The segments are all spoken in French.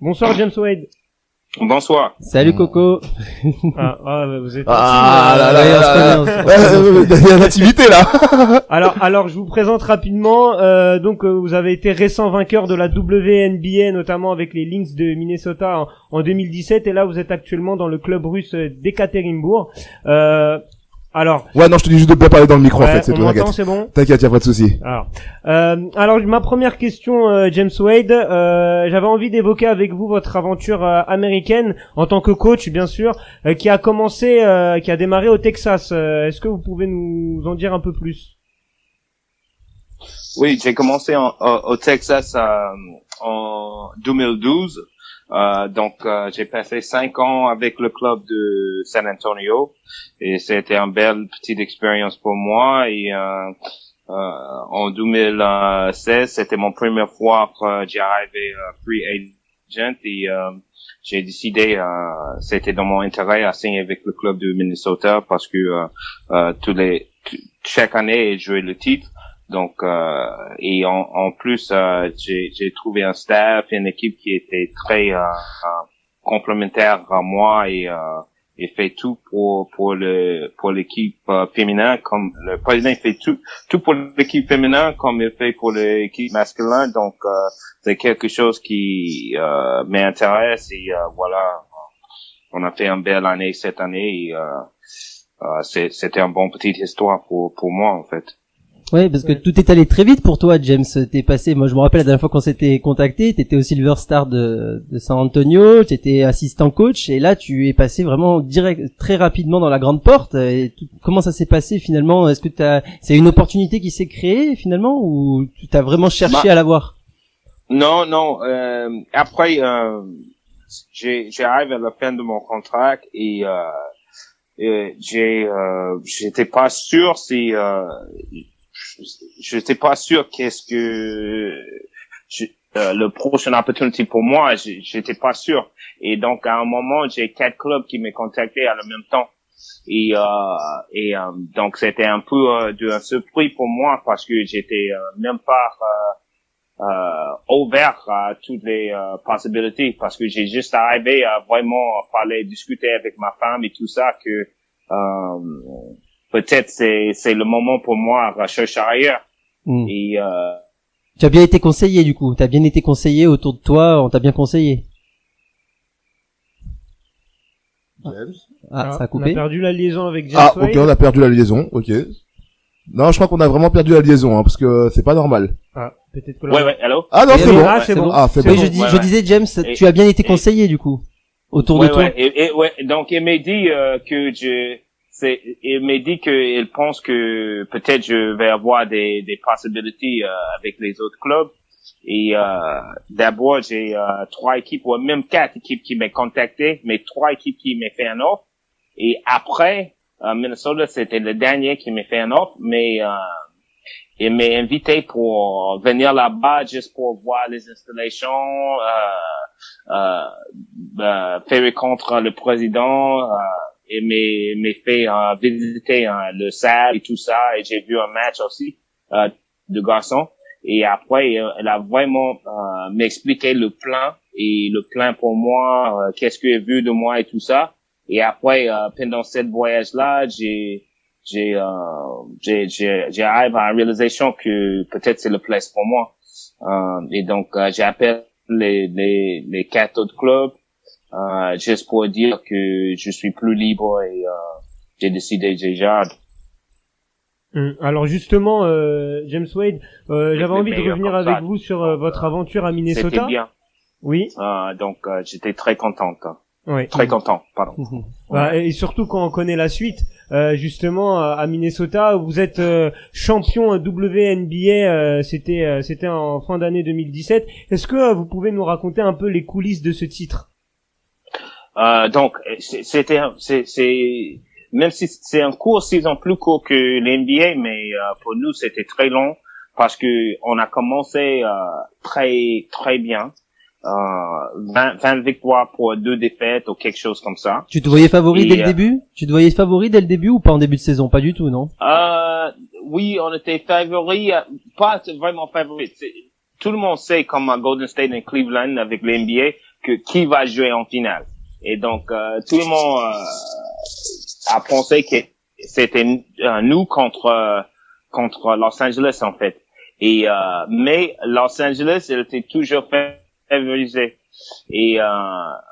Bonsoir James Wade. Bonsoir. Salut Coco. Vous êtes. Il y a l'activité là. Alors, je vous présente rapidement. Donc, vous avez été récent vainqueur de la WNBA, notamment avec les Lynx de Minnesota en 2017, et là, vous êtes actuellement dans le club russe d'Ekaterinbourg. Alors. Ouais, non, je te dis juste de bien parler dans le micro, en fait, c'est tout, t'inquiète. C'est bon. T'inquiète, y a pas de souci. Alors, ma première question, James Wade, j'avais envie d'évoquer avec vous votre aventure américaine en tant que coach, bien sûr, qui a démarré au Texas. Est-ce que vous pouvez nous en dire un peu plus? Oui, j'ai commencé au Texas en 2012. Donc, j'ai passé 5 ans avec le club de San Antonio et c'était une belle petite expérience pour moi. Et en 2016, c'était mon première fois que j'ai arrivé free agent et j'ai décidé, c'était dans mon intérêt à signer avec le club de Minnesota parce que chaque année, je jouais le titre. Donc, et en plus, j'ai trouvé un staff et une équipe qui était très complémentaire à moi et fait tout pour l'équipe féminin, comme le président fait tout pour l'équipe féminin comme il fait pour l'équipe masculine. Donc, c'est quelque chose qui m'intéresse et voilà, on a fait une belle année cette année et c'était une bonne petite histoire pour moi en fait. Ouais, parce que tout est allé très vite pour toi, James. T'es passé, moi je me rappelle la dernière fois qu'on s'était contacté, t'étais au Silver Star de San Antonio, t'étais assistant coach, et là tu es passé vraiment très rapidement dans la grande porte. Et comment ça s'est passé finalement? Est-ce que c'est une opportunité qui s'est créée finalement, ou tu t'as vraiment cherché à l'avoir? Non. Après, j'arrive à la fin de mon contrat et j'étais pas sûr si j'étais pas sûr qu'est-ce que le prochain opportunité pour moi, j'étais pas sûr. Et donc à un moment, j'ai 4 clubs qui m'ont contacté à la même temps. Et donc c'était un peu un surpris pour moi parce que j'étais même pas ouvert à toutes les possibilités parce que j'ai juste arrivé à vraiment parler, discuter avec ma femme et tout ça que peut-être c'est le moment pour moi à chercher ailleurs. Et tu as bien été conseillé du coup, t'as bien été conseillé autour de toi, on t'a bien conseillé. Ça a coupé. On a perdu la liaison avec James Wade. Ok, on a perdu la liaison, ok. Non, je crois qu'on a vraiment perdu la liaison, parce que c'est pas normal. Peut-être que Ouais, allô? Ah non, c'est bon. C'est bon. C'est bon. bon. Je disais, James, tu as bien été conseillé du coup, autour de toi. Donc il m'a dit il m'a dit qu'il pense que peut-être je vais avoir des possibilités avec les autres clubs. Et d'abord j'ai 3 équipes ou même 4 équipes qui m'ont contacté, mais 3 équipes qui m'ont fait un offre. Et après Minnesota, c'était le dernier qui m'a fait un offre, mais il m'a invité pour venir là-bas juste pour voir les installations, faire rencontrer le président. Et m'a fait visiter le salle et tout ça, et j'ai vu un match aussi de garçons. Et après, elle a vraiment m'expliqué le plan et le plan pour moi, qu'est-ce qu'elle a vu de moi et tout ça. Et après, pendant cette voyage-là, j'ai arrivé à la réalisation que peut-être c'est le place pour moi. Et donc, j'ai appelé les 4 autres clubs. Juste pour dire que je suis plus libre et j'ai décidé déjà. Alors justement, James Wade, j'avais envie de revenir avec vous sur votre aventure à Minnesota. C'était bien. Oui. Donc j'étais très contente. Oui. Très content, pardon. Et surtout quand on connaît la suite, justement à Minnesota, vous êtes champion WNBA, c'était en fin d'année 2017. Est-ce que vous pouvez nous raconter un peu les coulisses de ce titre? Donc même si c'est un saison plus court que l'NBA, mais pour nous c'était très long parce que on a commencé très très bien. 20 victoires pour 2 défaites ou quelque chose comme ça. Tu te voyais favori dès le début? Tu te voyais favori dès le début ou pas en début de saison? Pas du tout, non? Oui, on était favori, pas vraiment favori. Tout le monde sait comme à Golden State et Cleveland avec l'NBA qui va jouer en finale. Et donc tout le monde a pensé que c'était nous contre Los Angeles en fait. Et mais Los Angeles, elle était toujours favorisée. Et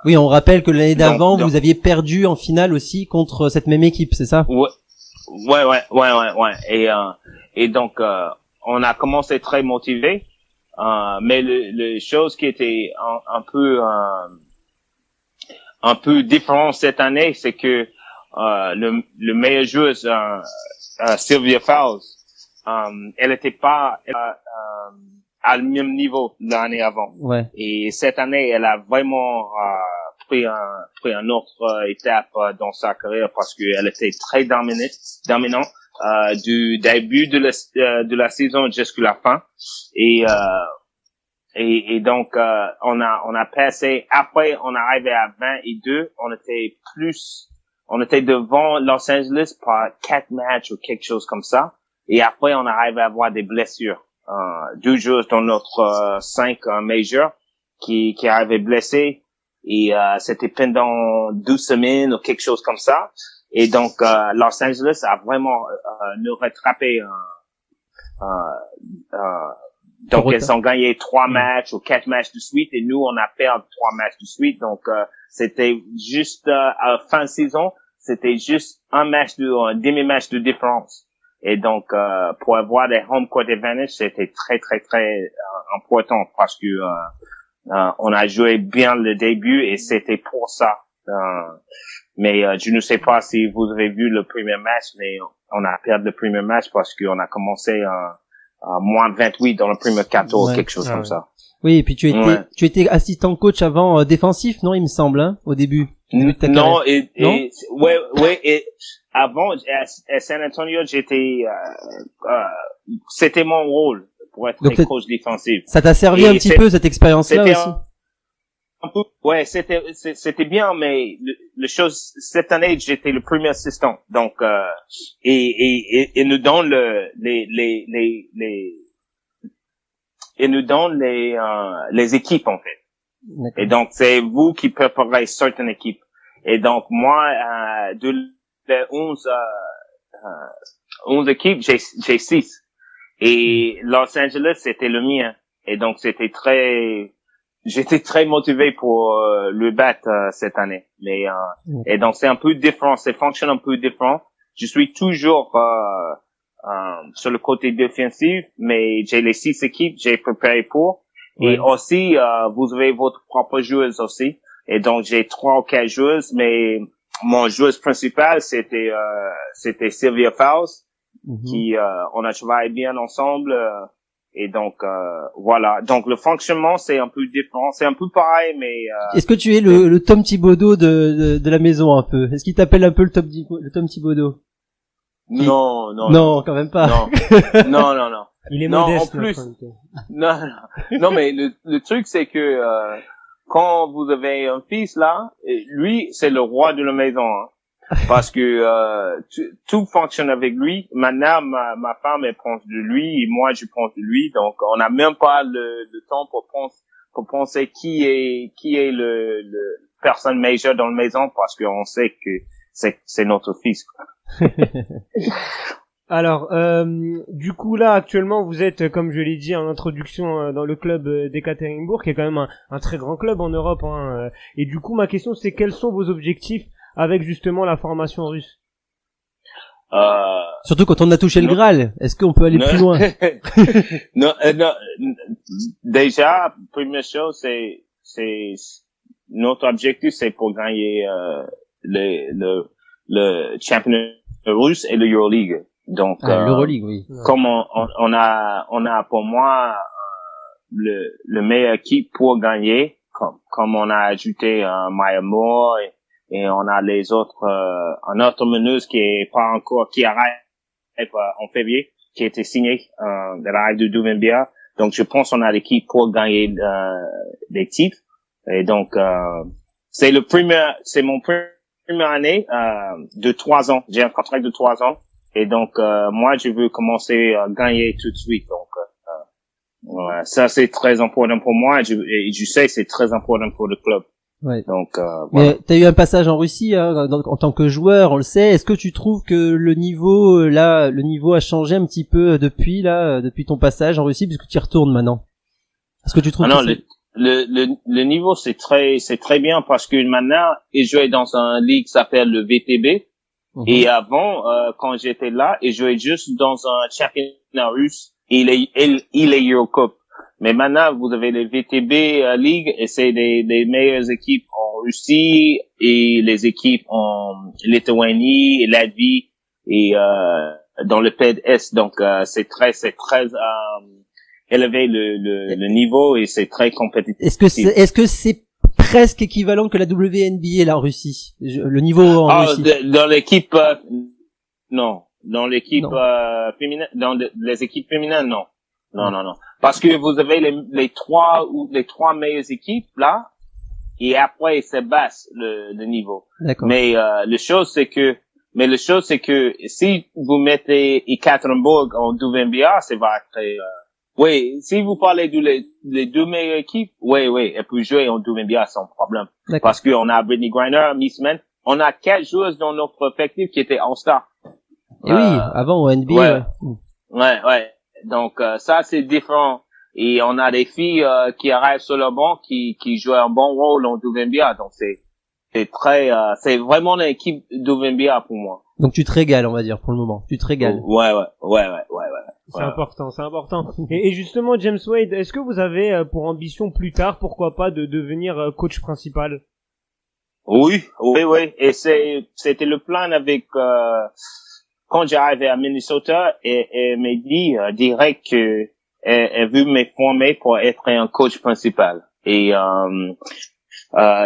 oui, on rappelle que l'année d'avant, vous aviez perdu en finale aussi contre cette même équipe, c'est ça? Ouais. Et donc on a commencé très motivé, mais le chose qui était un peu différent cette année, c'est que le meilleur joueur, Sylvia Fowles, elle était pas à le même niveau l'année avant. Ouais. Et cette année, elle a vraiment pris un autre étape dans sa carrière parce qu'elle était très dominante du début de la saison jusqu'à la fin. Et donc on a passé, après on est arrivé à 22, on était devant Los Angeles par 4 matchs ou quelque chose comme ça. Et après on est arrivé à avoir des blessures. 2 joueurs dans notre 5 major qui arrivaient blessés et c'était pendant 12 semaines ou quelque chose comme ça. Et donc Los Angeles a vraiment nous rattrapé. Donc ils ont gagné 3 matchs ou 4 matchs de suite et nous on a perdu 3 matchs de suite. Donc c'était juste à fin de saison, c'était juste un demi-match de différence. Et donc pour avoir des home court advantage, c'était très important parce que on a joué bien le début et c'était pour ça. Mais je ne sais pas si vous avez vu le premier match, mais on a perdu le premier match parce qu'on a commencé à moins 28 dans le premier quart-tour, ouais. quelque chose comme ça. Oui, et puis tu étais assistant coach avant défensif, non, il me semble, hein, au début. Non, et avant à San Antonio, j'étais c'était mon rôle pour être coach défensif. Ça t'a servi un petit peu cette expérience-là aussi. Ouais, c'était bien, mais le chose cette année, j'étais le premier assistant. Donc et nous donne les équipes en fait. D'accord. Et donc c'est vous qui préparez certaines équipes. Et donc moi de les 11 équipes, j'ai 6. Et Los Angeles, c'était le mien. Et donc j'étais très motivé pour le battre cette année. Mais et donc c'est un peu différent, ça fonctionne un peu différent. Je suis toujours sur le côté défensif, mais j'ai les 6 équipes, j'ai préparé pour. Ouais. Et aussi vous avez votre propre joueuse aussi. Et donc j'ai 3 ou 4 joueuses, mais mon joueuse principale c'était Sylvia Fowles, qui on a travaillé bien ensemble. Et donc voilà. Donc le fonctionnement c'est un peu différent, c'est un peu pareil, mais est-ce que tu es le Tom Thibodeau de la maison un peu? Est-ce qu'il t'appelle un peu le Tom Thibodeau? Non, quand même pas. Non. Il est non, modeste. En plus. Non, mais le truc c'est que quand vous avez un fils là, lui c'est le roi de la maison. Hein. Parce que tout fonctionne avec lui. Maintenant, ma femme elle pense de lui et moi je pense de lui. Donc on n'a même pas le temps pour penser qui est le personne majeure dans la maison parce qu'on sait que c'est notre fils. Alors, du coup là actuellement vous êtes, comme je l'ai dit en introduction, dans le club d'Ekaterinbourg, qui est quand même un très grand club en Europe. Hein, et du coup ma question c'est quels sont vos objectifs avec justement la formation russe? Surtout quand on a touché le Graal, est-ce qu'on peut aller plus loin? non. Déjà, première chose, c'est notre objectif, c'est pour gagner le championnat russe et le EuroLeague. Donc, l'EuroLeague, oui. Comme on a pour moi le meilleur équipe pour gagner, comme on a ajouté Maya Moore et on a les autres, un autre meneuse qui arrive en février, qui a été signé, elle arrive de Duvenbia. Donc, je pense qu'on a l'équipe pour gagner, des titres. Et donc, c'est mon première année, de 3 ans. J'ai un contrat de 3 ans. Et donc, moi, je veux commencer à gagner tout de suite. Donc, Ouais, ça c'est très important pour moi et je sais que c'est très important pour le club. Ouais. Donc voilà. voilà. Mais t'as eu un passage en Russie en tant que joueur, on le sait. Est-ce que tu trouves que le niveau a changé un petit peu depuis ton passage en Russie, puisque tu y retournes maintenant? Est-ce que tu trouves Non, le niveau c'est très bien parce que maintenant il jouait dans un ligue qui s'appelle le VTB. Et avant, quand j'étais là, il jouait juste dans un championnat russe. Il est Eurocup. Mais maintenant, vous avez les VTB League et c'est les meilleures équipes en Russie et les équipes en Lituanie, Latvie et dans le pays de l'Est. Donc c'est très élevé le niveau et c'est très compétitif. Est-ce que c'est presque équivalent que la WNBA là en Russie, le niveau en Russie? Dans l'équipe non, dans l'équipe féminine, dans les équipes féminines non. Non. Parce que vous avez les trois meilleures équipes là et après c'est basse le niveau. D'accord. Mais le chose c'est que si vous mettez Ekaterinbourg en WNBA, ça va être oui, si vous parlez les deux meilleures équipes, oui, elles peuvent jouer en WNBA sans problème. D'accord. Parce qu'on a Brittany Griner, Missman, on a 4 joueuses dans notre effectif qui étaient All-Star. Et oui, avant au NBA. Ouais. Donc ça c'est différent. Et on a des filles qui arrivent sur le banc qui jouent un bon rôle en WNBA. Donc c'est vraiment une équipe WNBA pour moi. Donc tu te régales, on va dire, pour le moment. Tu te régales. Ouais. C'est important. Et justement, James Wade, est-ce que vous avez pour ambition plus tard, pourquoi pas, de devenir coach principal? Oui. Et c'était le plan avec quand j'arrivais à Minnesota, et m'a dit direct que elle veut me former pour être un coach principal. Et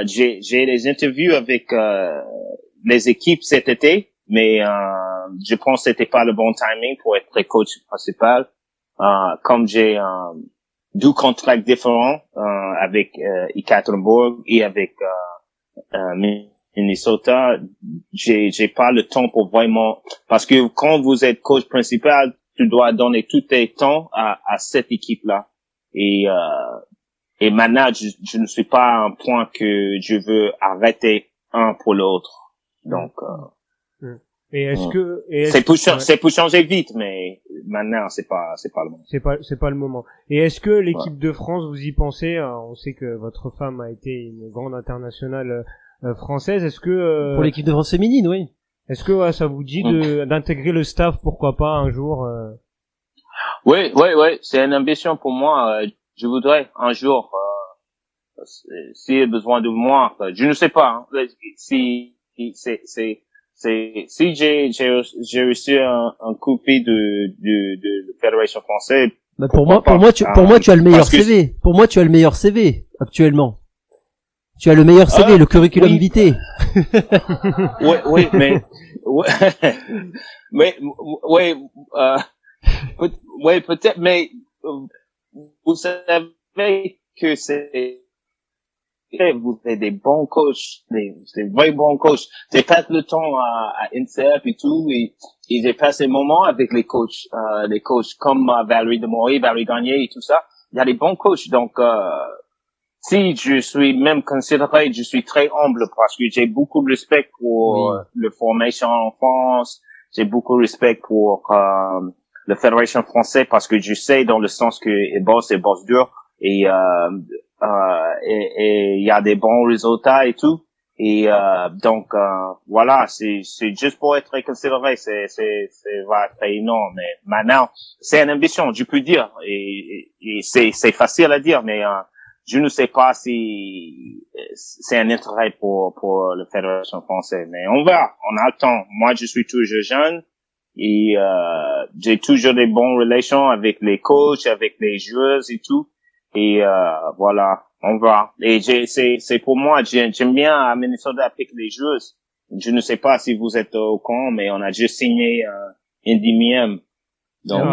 j'ai des interviews avec les équipes cet été. Mais je pense que c'était pas le bon timing pour être coach principal. Comme j'ai deux contrats différents avec Ekaterinbourg et avec Minnesota, j'ai pas le temps pour vraiment, parce que quand vous êtes coach principal, tu dois donner tout tes temps à cette équipe-là. Et maintenant, je ne suis pas à un point que je veux arrêter un pour l'autre. Donc et c'est pour changer vite, mais maintenant c'est pas le moment. C'est pas le moment. Et est-ce que l'équipe de France, vous y pensez? On sait que votre femme a été une grande internationale française. Est-ce que pour l'équipe de France féminine, oui. Est-ce que ça vous dit d'intégrer le staff, pourquoi pas un jour? Oui, c'est une ambition pour moi. Je voudrais un jour, s'il y a besoin de moi, je ne sais pas si j'ai reçu un copie de la Fédération française. Bah pour moi tu as le meilleur CV. Pour moi tu as le meilleur CV actuellement. Tu as le meilleur CV, le curriculum vitae. Oui, mais peut-être, mais vous savez que vous êtes des bons coachs, des vrais bons coachs. J'ai passé le temps à INSEP et tout, et j'ai passé un moment avec les coachs comme Valérie Demory, Valérie Gagné et tout ça. Il y a des bons coachs, donc si je suis même considéré, je suis très humble parce que j'ai beaucoup de respect pour la formation en France, j'ai beaucoup de respect pour la Fédération française parce que je sais dans le sens que ils bossent dur et il y a des bons résultats et tout. Et donc voilà, c'est juste pour être considéré, c'est va être énorme. Mais maintenant, c'est une ambition, je peux dire, et c'est facile à dire, mais je ne sais pas si c'est un intérêt pour la Fédération française. Mais on verra, on a le temps. Moi, je suis toujours jeune et j'ai toujours des bonnes relations avec les coachs, avec les joueurs et tout. Et voilà, on va. Et c'est pour moi, j'aime bien à Minnesota avec les joueurs. Je ne sais pas si vous êtes au courant, mais on a juste signé Indy Miami. Donc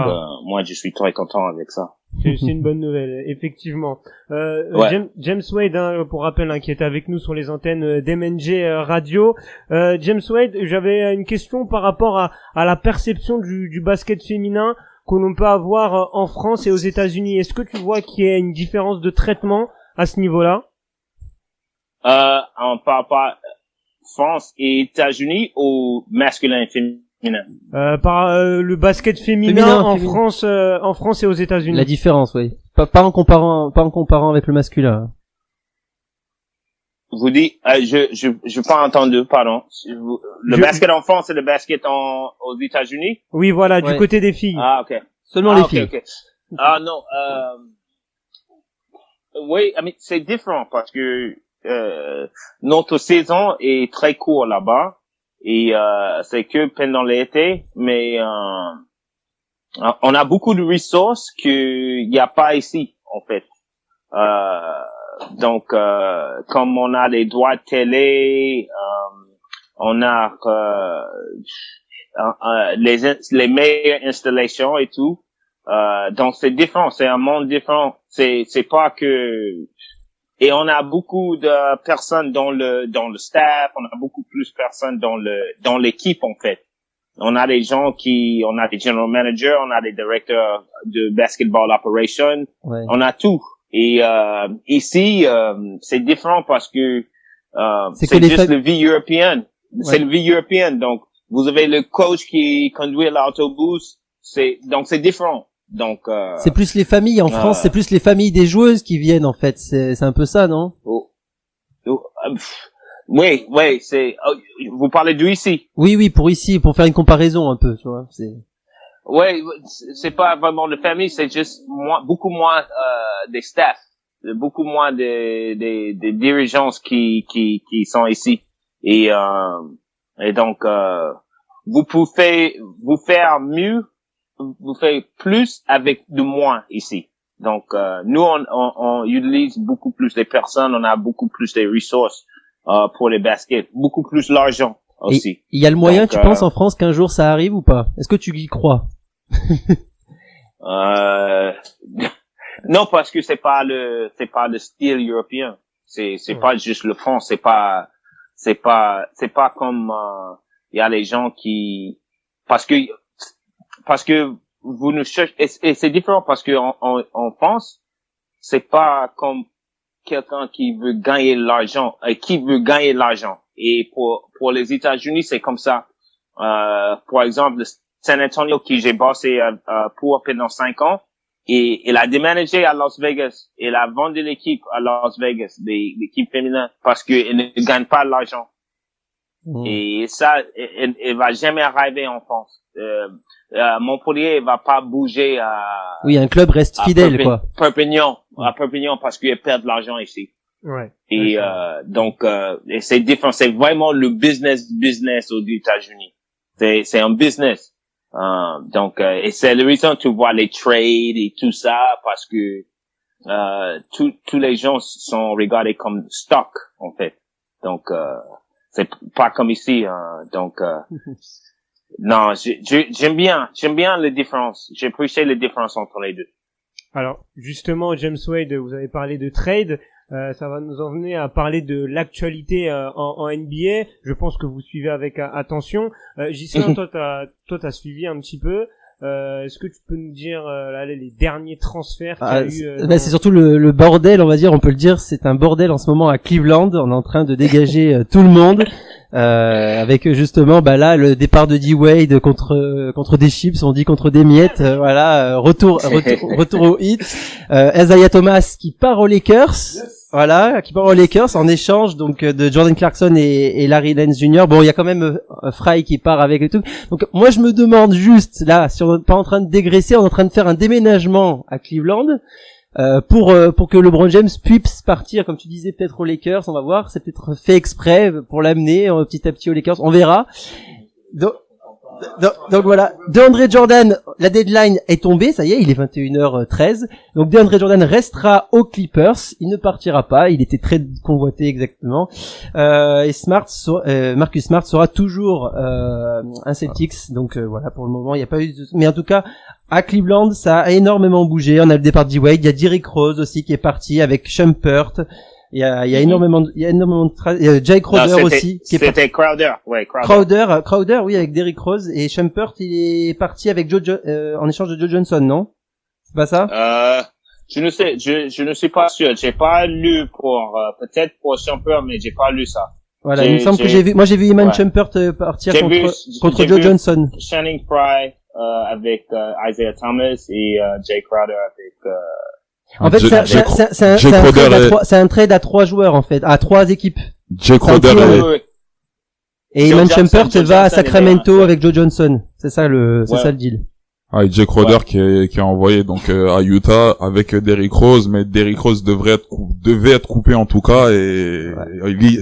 moi, je suis très content avec ça. C'est une bonne nouvelle, effectivement. James Wade, pour rappel, qui est avec nous sur les antennes d'MNG Radio. James Wade, j'avais une question par rapport à la perception du basket féminin. qu'on peut avoir en France et aux États-Unis. Est-ce que tu vois qu'il y a une différence de traitement à ce niveau-là? On parle pas France et États-Unis ou masculin et féminin? Le basket féminin en France et aux États-Unis. La différence, oui. Pas en comparant avec le masculin. Vous dites, je pas entendu, pardon. Basket en France et le basket aux États-Unis? Oui, voilà, du côté des filles. Ah, ok. Seulement les filles. Okay. Ah, non, oui, c'est différent parce que, notre saison est très courte là-bas et, c'est que pendant l'été, mais, on a beaucoup de ressources qu'il n'y a pas ici, en fait. Donc, comme on a les droits de télé, on a les meilleures installations et tout. Donc c'est différent, c'est un monde différent. C'est pas que, et on a beaucoup de personnes dans le staff, on a beaucoup plus de personnes dans l'équipe en fait. On a des gens on a des general managers, on a des directeurs de basketball operation, on a tout. Et ici, c'est différent parce que c'est juste la vie européenne. C'est la vie européenne. Donc, vous avez le coach qui conduit l'autobus. Donc c'est différent. Donc c'est plus les familles en France. C'est plus les familles des joueuses qui viennent en fait. C'est un peu ça, non? Oui. Vous parlez de ici. Oui, pour ici, pour faire une comparaison un peu, tu vois. Ouais, c'est pas vraiment de famille, c'est juste beaucoup moins des staff, beaucoup moins des dirigeants qui sont ici. Et donc vous pouvez vous faire mieux, vous faites plus avec de moins ici. Donc nous on utilise beaucoup plus les personnes, on a beaucoup plus de ressources pour les baskets, beaucoup plus l'argent aussi. Il y a le moyen, tu penses en France qu'un jour ça arrive ou pas? Est-ce que tu y crois? Non, parce que c'est pas le style européen. C'est pas juste le fond, c'est pas comme il y a les gens qui parce que vous nous cherchez et c'est différent parce que en France, c'est pas comme quelqu'un qui veut gagner de l'argent et pour les États-Unis, c'est comme ça. Par exemple, San Antonio qui j'ai bossé pour pendant 5 ans et il a déménagé à Las Vegas. Il a vendu l'équipe à Las Vegas, l'équipe féminine, parce qu'il ne gagne pas de l'argent. Et ça, il va jamais arriver en France. Montpellier va pas bouger à... Oui, un club reste fidèle, quoi. À Perpignan, parce qu'il perd de l'argent ici. Ouais. Et donc, c'est différent. C'est vraiment le business aux États-Unis. C'est un business. Donc, et c'est la raison que tu vois les trades et tout ça, parce que tous les gens sont regardés comme stock, en fait. Donc, c'est pas comme ici. Donc, non, j'aime bien les différences. J'apprécie les différences entre les deux. Alors, justement, James Wade, vous avez parlé de trade. Ça va nous emmener à parler de l'actualité en NBA. Je pense que vous suivez avec attention. Ghislain, toi t'as suivi un petit peu. Est-ce que tu peux nous dire les derniers transferts qu'il y a eu c'est surtout le bordel, on va dire, on peut le dire, c'est un bordel en ce moment à Cleveland. On est en train de dégager tout le monde. Avec justement là le départ de D-Wade contre des chips, on dit contre des miettes, voilà, retour au hit. Isaiah Thomas qui part aux Lakers. Voilà, qui part aux Lakers en échange donc de Jordan Clarkson et Larry Nance Jr. Bon, il y a quand même Fry qui part avec et tout. Donc moi je me demande juste là, si on n'est pas en train de dégraisser, on est en train de faire un déménagement à Cleveland pour que LeBron James puisse partir, comme tu disais, peut-être aux Lakers. On va voir, c'est peut-être fait exprès pour l'amener petit à petit aux Lakers. On verra. Donc voilà, DeAndre Jordan, la deadline est tombée, ça y est, il est 21h13. Donc DeAndre Jordan restera aux Clippers, il ne partira pas, il était très convoité exactement. Et Marcus Smart sera toujours un Celtics. Donc voilà, pour le moment, il n'y a pas eu mais en tout cas, à Cleveland, ça a énormément bougé. On a le départ de D-Wade, il y a Derrick Rose aussi qui est parti avec Shumpert. Il y a énormément de Jay Crowder aussi. C'était Crowder. Ouais, Crowder, oui, avec Derrick Rose et Shumpert, il est parti avec en échange de Joe Johnson, non? C'est pas ça? Je ne suis pas sûr. J'ai pas lu pour, peut-être pour Shumpert, mais j'ai pas lu ça. Voilà, il me semble que j'ai vu Iman Shumpert partir contre Joe Johnson. Channing Frye, avec, Isaiah Thomas et, Jay Crowder avec, en fait, c'est un trade à 3 joueurs, en fait, à 3 équipes. Jay Crowder et Iman Shumpert va à Sacramento avec Joe Johnson. C'est ça le deal. Ah, et Jay Crowder qui est envoyé donc à Utah avec Derrick Rose, mais Derrick Rose devait être coupé en tout cas et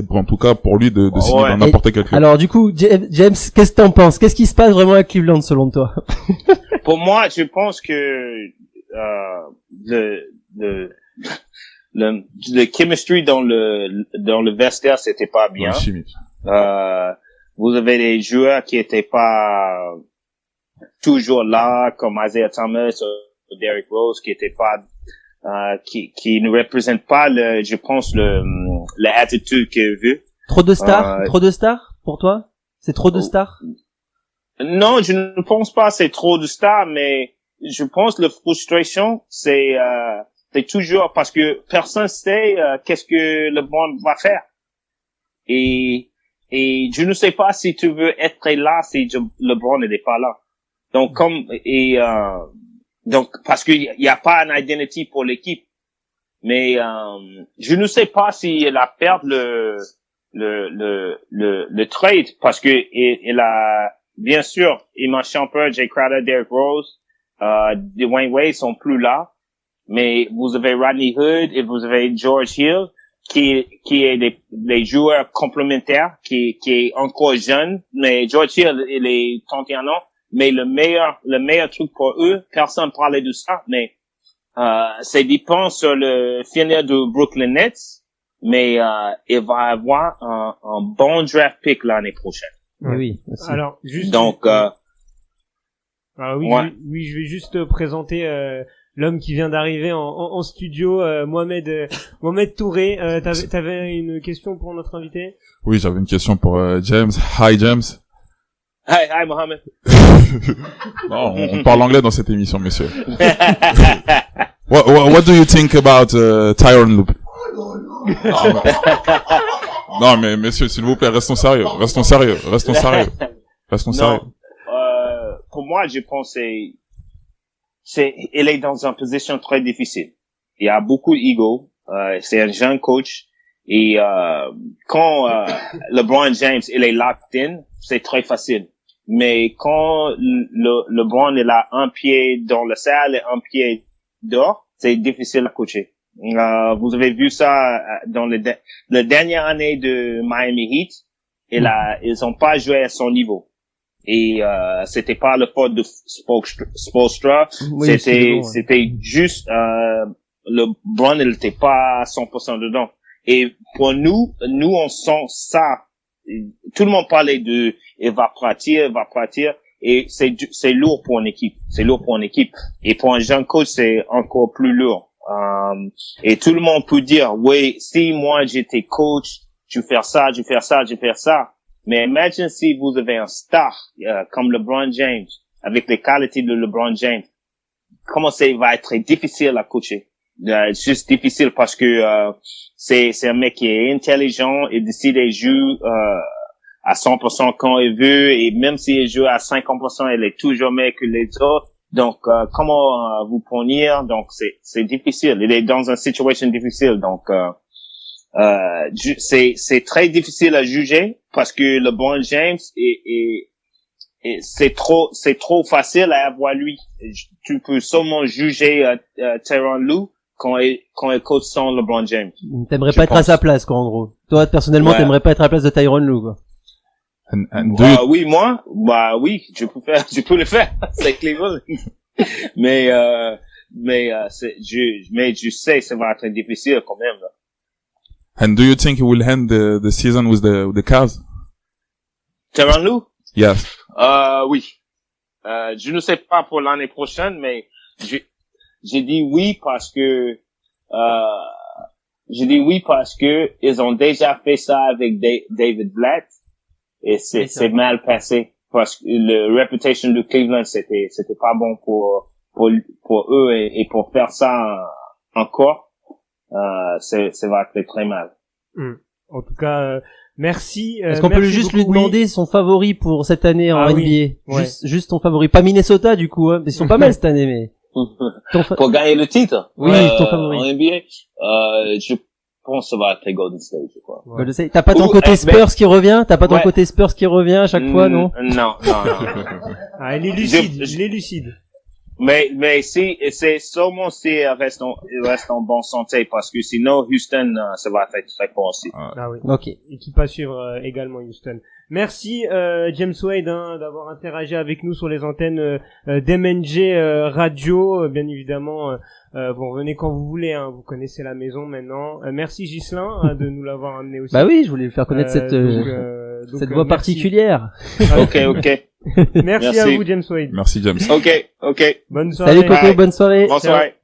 en tout cas pour lui de signer dans n'importe quel club. Alors du coup, James, qu'est-ce que t'en penses? Qu'est-ce qui se passe vraiment à Cleveland selon toi? Pour moi, je pense que le chemistry dans le vestiaire c'était pas bien. Vous avez des joueurs qui étaient pas toujours là, comme Isaiah Thomas ou Derrick Rose, qui étaient pas qui ne représentent pas je pense l'attitude qu'il veut. Trop de stars pour toi? C'est trop de stars? Non, je ne pense pas c'est trop de stars, mais je pense la frustration c'est toujours parce que personne sait qu'est-ce que LeBron va faire. Et je ne sais pas si tu veux être là si LeBron n'est pas là. Donc donc parce qu'il y a pas une identity pour l'équipe. Mais je ne sais pas s'il a perdu le trade parce que il a bien sûr Iman Shumpert, Jay Crowder, Derrick Rose, Dwayne Wade sont plus là. Mais vous avez Rodney Hood et vous avez George Hill qui est des joueurs complémentaires qui est encore jeune. Mais George Hill il est 31 ans. Mais le meilleur truc pour eux, personne parlait de ça, mais ça dépend sur le finir de Brooklyn Nets, mais il va avoir un bon draft pick l'année prochaine. Oui. Aussi. Alors juste donc oui, je vais juste présenter l'homme qui vient d'arriver en studio, Mohamed Touré. T'avais une question pour notre invité? Oui, j'avais une question pour James. Hi James. Hi Mohamed. Non, on parle anglais dans cette émission, monsieur. What do you think about Tyronn Lue? Non, mais messieurs, s'il vous plaît, restons sérieux. Pour moi, je pense il est dans une position très difficile. Il y a beaucoup d'ego. C'est un jeune coach. Et quand LeBron James il est locked in, c'est très facile. Mais quand LeBron il a un pied dans la salle et un pied dehors, c'est difficile à coacher. Vous avez vu ça dans la dernière année de Miami Heat. Ils ont pas joué à son niveau. Et c'était pas le faute de Spoelstra. Oui, c'était juste LeBron il était pas à 100% dedans. Et pour nous on sent ça. Tout le monde parlait de il va partir et c'est lourd pour une équipe. Et pour un jeune coach c'est encore plus lourd. Et tout le monde peut dire oui, si moi j'étais coach, je vais faire ça. Mais imagine si vous avez un star comme LeBron James avec les qualités de LeBron James. Comment ça va être très difficile à coacher. Juste difficile parce que c'est un mec qui est intelligent et décide de jouer à 100% quand il veut et même s'il joue à 50%, il est toujours meilleur que les autres. Donc comment vous punir? Donc c'est difficile. Il est dans une situation difficile. Donc c'est très difficile à juger parce que LeBron James c'est trop facile à avoir lui. Tu peux seulement juger Tyronn Lue quand il coach sans LeBron James. T'aimerais pas être à sa place, quoi, en gros. Toi, personnellement, t'aimerais pas être à la place de Tyronn Lue, quoi. Oui, moi, oui, je peux le faire. C'est Cleveland. mais je sais, ça va être difficile quand même, là. And do you think he will end the season with the Cavs? Tyronn Lue? Yes. Oui. Je ne sais pas pour l'année prochaine, mais j'ai dit oui parce que Je dis oui parce que ils ont déjà fait ça avec David Blatt et c'est mal passé parce que le reputation de Cleveland c'était pas bon pour eux et pour faire ça encore ça va être très mal. En tout cas merci. Est-ce qu'on peut juste lui demander son favori pour cette année en NBA? Oui. Ouais. Juste ton favori, pas Minnesota du coup, hein. Ils sont pas mal cette année, mais pour gagner le titre. Oui, ton favori. En NBA, je pense que ça va être Golden State, je crois. Ouais. T'as pas ton côté Spurs qui revient? T'as pas ton côté Spurs qui revient à chaque fois, non? Non. Ah, il est lucide. Mais c'est seulement s'il reste en bonne santé parce que sinon Houston ça va être très fort aussi. Ah oui. Ok. Équipe à suivre également Houston. Merci James Wade d'avoir interagi avec nous sur les antennes d'MNG Radio. Bien évidemment, vous revenez quand vous voulez. Vous connaissez la maison maintenant. Merci Ghislain de nous l'avoir amené aussi. Bah oui, je voulais lui faire connaître cette voix particulière. Ok. Merci à vous James Wade. Merci James. Ok. Bonne soirée. Salut Coco, bonne soirée. Bonne soirée.